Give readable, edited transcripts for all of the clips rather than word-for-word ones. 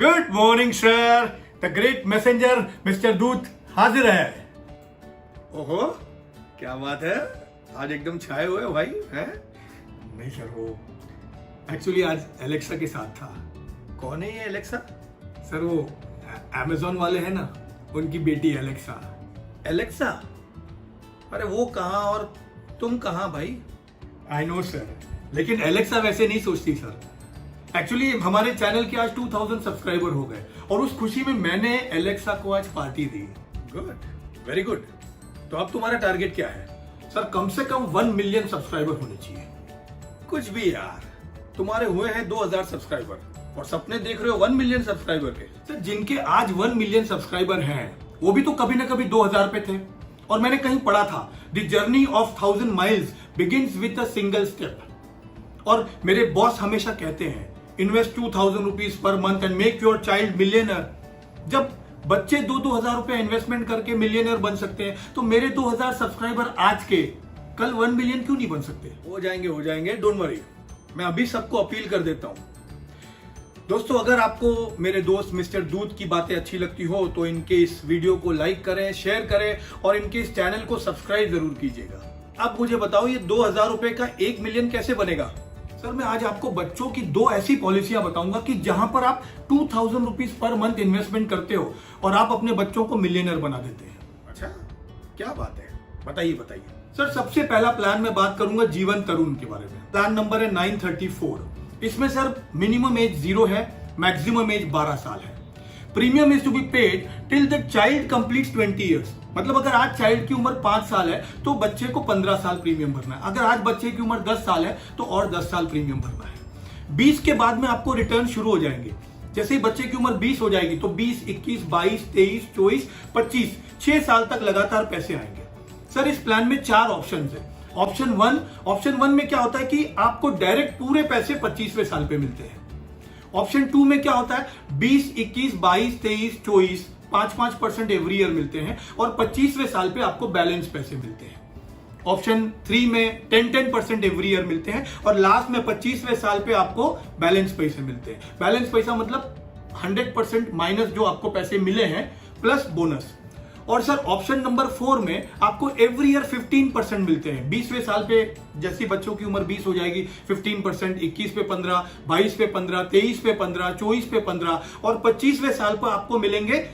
Good morning sir. The great messenger mister दूत हाजिर है। ओहो, क्या बात है, आज एकदम छाए हुए हो भाई हैं? नहीं सर, वो एक्चुअली आज एलेक्सा के साथ था। कौन है ये एलेक्सा? सर वो अमेजोन वाले हैं ना, उनकी बेटी एलेक्सा। एलेक्सा? अरे वो कहाँ और तुम कहाँ भाई? आई नो सर, लेकिन एलेक्सा वैसे नहीं सोचती सर। एक्चुअली हमारे चैनल के आज 2000 सब्सक्राइबर हो गए और उस खुशी में मैंने एलेक्सा को आज पार्टी दी। Good, very good. तो अब तुम्हारा टारगेट क्या है? सर कम से कम 1 मिलियन सब्सक्राइबर होने चाहिए। कुछ भी यार, तुम्हारे हुए हैं 2000 सब्सक्राइबर और सपने देख रहे हो 1 मिलियन सब्सक्राइबर के। सर जिनके आज 1 मिलियन सब्सक्राइबर हैं वो भी तो कभी ना कभी 2000 पे थे। और मैंने कहीं पढ़ा था, the journey of 1000 miles begins with a single step. और मेरे बॉस हमेशा कहते हैं, invest 2000 rupees per month and make your child millionaire. जब बच्चे 2-2 हजार रुपए इन्वेस्टमेंट करके मिलियनर बन सकते हैं, तो मेरे 2000 सब्सक्राइबर आज के कल 1 मिलियन क्यों नहीं बन सकते? हो जाएंगे, डोंट वरी। मैं अभी सबको अपील कर देता हूं। दोस्तों, अगर आपको मेरे दोस्त मिस्टर दूत की बातें अच्छी लगती हो तो इनके इस वीडियो को लाइक करें, शेयर करें और इनके इस चैनल को सब्सक्राइब जरूर कीजिएगा। अब मुझे बताओ, ये 2000 रुपए का 1 मिलियन कैसे बनेगा? सर मैं आज आपको बच्चों की 2 ऐसी पॉलिसियां बताऊंगा कि जहां पर आप 2000 रुपीज पर मंथ इन्वेस्टमेंट करते हो और आप अपने बच्चों को मिलियनर बना देते हैं। अच्छा, क्या बात है, बताइए। सर सबसे पहला प्लान मैं बात करूंगा जीवन तरुण के बारे में। प्लान नंबर है 934। इसमें सर मिनिमम एज 0 है, मैक्सिमम एज 12 साल है। Premium is to be paid till the child completes 20 years. मतलब अगर आज चाइल्ड की उम्र 5 साल है तो बच्चे को 15 साल प्रीमियम भरना है। अगर आज बच्चे की उम्र 10 साल है तो और 10 साल प्रीमियम भरना है। 20 के बाद में आपको रिटर्न शुरू हो जाएंगे। जैसे ही बच्चे की उम्र 20 हो जाएगी तो 20, 21, 22, 23, 24, 25, 6 साल तक लगातार पैसे आएंगे। सर इस प्लान में 4 ऑप्शन है। ऑप्शन वन में क्या होता है कि आपको डायरेक्ट पूरे पैसे 25वें साल पे मिलते हैं। ऑप्शन 2 में क्या होता है, 20, 21, 22, 23, 24 5% एवरी ईयर मिलते हैं और 25वें साल पे आपको बैलेंस पैसे मिलते हैं। ऑप्शन 3 में 10% एवरी ईयर मिलते हैं और लास्ट में 25वें साल पे आपको बैलेंस पैसे मिलते हैं। बैलेंस पैसा मतलब 100% माइनस जो आपको पैसे मिले हैं प्लस बोनस। और सर ऑप्शन नंबर 4 में आपको एवरी ईयर 15% मिलते हैं। 20वें साल पे जैसी बच्चों की उम्र 20 हो जाएगी 15%, 21 पे 15, 22 पे 15, 23 पे 15, 24 पे 15 और 25वें साल पर आपको मिलेंगे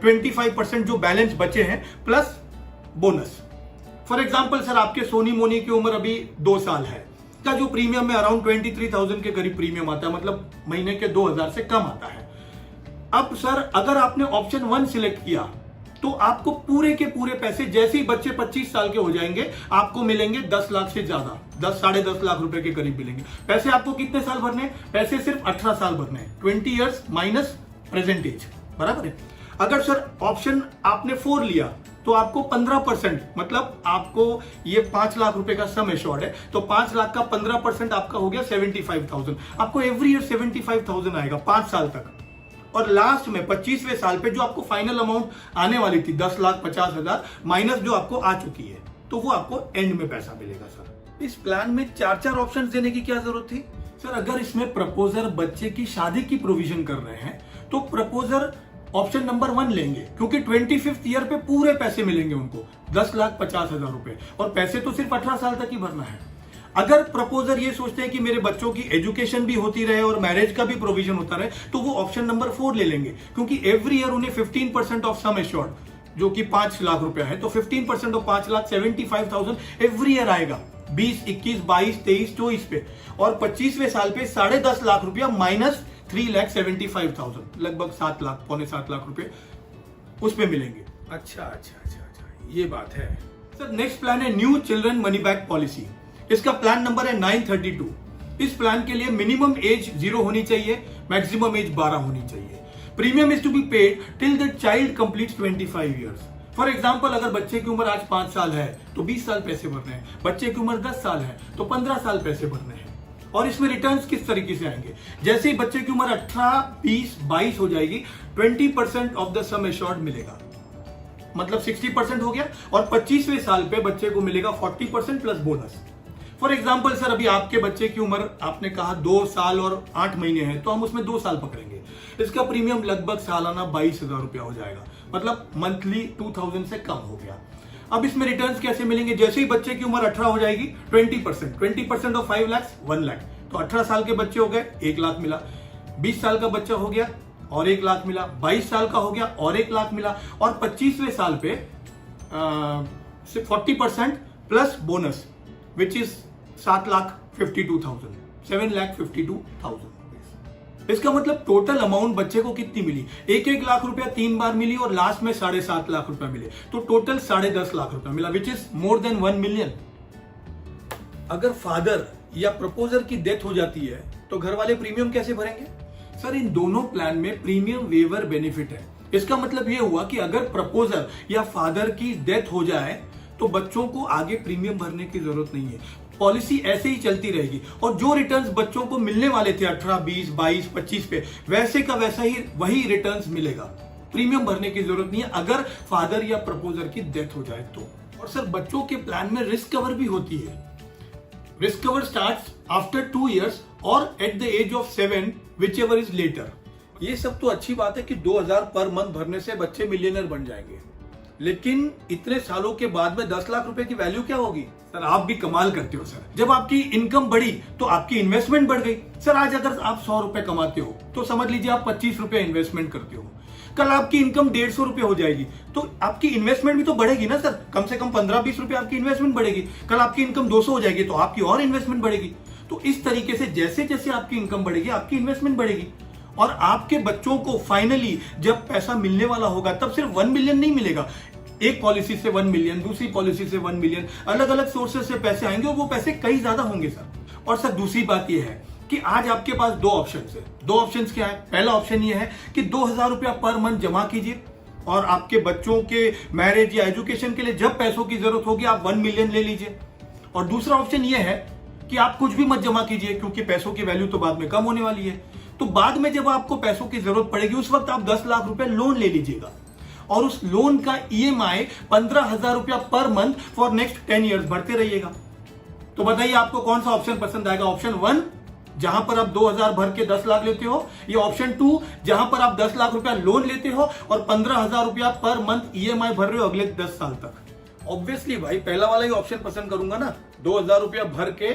25% जो बैलेंस बचे हैं plus bonus. For example sir आपके सोनी मोनी की उम्र अभी 2 साल है, का जो प्रीमियम है अराउंड 23,000 के करीब प्रीमियम आता है, मतलब महीने के 2000 से कम आता है। अब सर अगर आपने ऑप्शन 1 सिलेक्ट किया तो आपको पूरे के पूरे पैसे जैसे ही बच्चे 25 साल के हो जाएंगे आपको मिलेंगे 10 लाख से ज्यादा, 10-10.5 लाख रुपए के करीब मिलेंगे। पैसे आपको कितने साल भरने हैं? पैसे सिर्फ 18 साल भरने हैं। 20 ईयर्स माइनस प्रेजेंट एज, बराबर है। अगर सर ऑप्शन आपने 4 लिया तो आपको 15%, मतलब आपको ये 5 लाख रुपए का सम एश्योर्ड है तो 5 लाख का 15% आपका हो गया 75,000। आपको एवरी ईयर 75,000 आएगा 5 साल तक। और लास्ट में 25वें साल पे जो आपको फाइनल अमाउंट आने वाली थी 10,50,000 माइनस जो आपको आ चुकी है, तो वो आपको एंड में पैसा मिलेगा। सर इस प्लान में 4 ऑप्शन देने की क्या जरूरत थी? सर अगर इसमें प्रपोजर बच्चे की शादी की प्रोविजन कर रहे हैं तो प्रपोजर ऑप्शन नंबर 1 लेंगे, क्योंकि 25th ईयर पे पूरे पैसे मिलेंगे उनको 10,50,000 रुपए और पैसे तो सिर्फ 18 साल तक ही भरना है। अगर प्रपोजर ये सोचते हैं कि मेरे बच्चों की एजुकेशन भी होती रहे और मैरिज का भी प्रोविजन होता रहे तो वो ऑप्शन नंबर 4 ले लेंगे, क्योंकि एवरी ईयर उन्हें 15% ऑफ सम एश्योर्ड जो कि 5 लाख रुपया है, तो 15% ऑफ 5,75,000 एवरी ईयर आएगा 20, 21, 22, 23, 24 पे और 25वें साल पे 10.5 लाख रुपया माइनस 3,75,000, लगभग 7 लाख, पौने 7 लाख रुपए उस पे मिलेंगे। अच्छा, ये बात है। सर नेक्स्ट प्लान है new children money back policy. इसका प्लान नंबर है 932। इस प्लान के लिए मिनिमम एज 0 होनी चाहिए, मैक्सिमम एज 12 होनी चाहिए। Premium is to be paid till the child completes 25 years. For example अगर बच्चे की उम्र आज 5 साल है तो 20 साल पैसे भरने हैं, बच्चे की उम्र 10 साल है तो 15 साल पैसे भरने हैं। और इसमें रिटर्न्स किस तरीके से आएंगे, जैसे ही बच्चे की उम्र 18, 20, 22 हो जाएगी 20% ऑफ द सम एश्योर्ड मिलेगा, मतलब 60% हो गया और 25वें साल पे बच्चे को मिलेगा 40% plus bonus. For example sir, अभी आपके बच्चे की उम्र आपने कहा 2 साल और 8 महीने है, तो हम उसमें 2 साल पकड़ेंगे। इसका प्रीमियम लगभग सालाना 22,000 रुपया हो जाएगा, मतलब मंथली 2,000 से कम हो गया। अब इसमें रिटर्न्स कैसे मिलेंगे? जैसे ही बच्चे की उम्र 18 हो जाएगी 20% ऑफ 5 लाख 1 लाख, तो 18 साल के बच्चे हो गए 1 लाख मिला, 20 साल का बच्चा हो गया और 1 लाख मिला, 22 साल का हो गया और 1 लाख मिला, और 25वें साल पे 40% प्लस बोनस विच इज 7,52,000, 7,52,000। इसका मतलब टोटल अमाउंट बच्चे को कितनी मिली? 1-1 लाख रुपया 3 बार मिली और लास्ट में 7.5 लाख रुपया मिले, तो टोटल 10.5 लाख रुपया मिला, which is more than 1 million. अगर फादर या प्रपोजर की डेथ हो जाती है तो घर वाले प्रीमियम कैसे भरेंगे? सर, इन दोनों प्लान में प्रीमियम वेवर बेनिफिट है। इसका मतलब यह हुआ कि अगर प्रपोजर या फादर की डेथ हो जाए तो बच्चों को आगे प्रीमियम भरने की जरूरत नहीं है, पॉलिसी ऐसे ही चलती रहेगी, और जो रिटर्न्स बच्चों को मिलने वाले थे 18, 20, 22, 25 पे, वैसे का वैसा ही वही रिटर्न्स मिलेगा। प्रीमियम भरने की जरूरत नहीं है अगर फादर या प्रपोजर की डेथ हो जाए तो। और सर, बच्चों के प्लान में रिस्क कवर भी होती है। Risk cover starts after 2 years और at the age of 7, whichever is later. ये सब तो अच्छी बात है कि 2,000 पर मंथ भरने से बच्चे मिलियनर बन जाएंगे, लेकिन इतने सालों के बाद में 10 लाख रुपए की वैल्यू क्या होगी? सर, आप भी कमाल करते हो सर। जब आपकी इनकम बढ़ी तो आपकी इन्वेस्टमेंट बढ़ गई। सर, आज अगर आप 100 रुपए कमाते हो तो समझ लीजिए आप 25 रुपए इन्वेस्टमेंट करते हो, कल आपकी इनकम 150 रुपए हो जाएगी, तो आपकी इन्वेस्टमेंट भी तो बढ़ेगी ना सर। कम से कम 15-20 रुपए आपकी इन्वेस्टमेंट बढ़ेगी। कल आपकी इनकम 200 हो जाएगी तो आपकी और इन्वेस्टमेंट बढ़ेगी। तो इस तरीके से जैसे जैसे आपकी इनकम बढ़ेगी आपकी इन्वेस्टमेंट बढ़ेगी, और आपके बच्चों को फाइनली जब पैसा मिलने वाला होगा तब सिर्फ 1 मिलियन नहीं मिलेगा। एक पॉलिसी से 1 मिलियन, दूसरी पॉलिसी से 1 मिलियन, अलग अलग सोर्सेज से पैसे आएंगे और वो पैसे कई ज्यादा होंगे सर। और सर, दूसरी बात यह है कि आज आपके पास 2 ऑप्शन है। 2 ऑप्शन क्या है? पहला ऑप्शन ये है कि 2,000 रुपया पर मंथ जमा कीजिए और आपके बच्चों के मैरिज या एजुकेशन के लिए जब पैसों की जरूरत होगी आप 1 मिलियन ले लीजिए। और दूसरा ऑप्शन ये है कि आप कुछ भी मत जमा कीजिए, क्योंकि पैसों की वैल्यू तो बाद में कम होने वाली है। तो बाद में जब आपको पैसों की जरूरत पड़ेगी उस वक्त आप 10 लाख रुपए लोन ले लीजिएगा, और उस लोन का EMI 15,000 रुपया per month for next 10 years भरते रहिएगा। तो बताइए आपको कौन सा ऑप्शन पसंद आएगा? ऑप्शन 1 जहां पर आप 2,000 भर के 10 लाख लेते हो, या ऑप्शन 2 जहां पर आप 10 लाख रुपया लोन लेते हो और 15,000 रुपया पर मंथ EMI भर रहे हो अगले 10 साल तक? ऑब्वियसली भाई पहला वाला ही ऑप्शन पसंद करूंगा ना, 2,000 रुपया भर के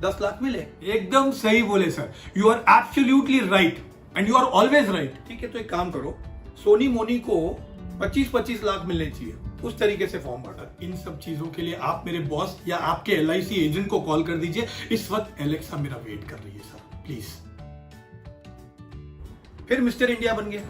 10 लाख मिले। एकदम सही बोले सर, you are absolutely right and you are always right. ठीक है, तो एक काम करो, सोनी मोनी को 25-25 लाख मिलने चाहिए, उस तरीके से फॉर्म भरना। इन सब चीजों के लिए आप मेरे बॉस या आपके LIC एजेंट को कॉल कर दीजिए। इस वक्त एलेक्सा मेरा वेट कर रही है सर, प्लीज। फिर मिस्टर इंडिया बन गया।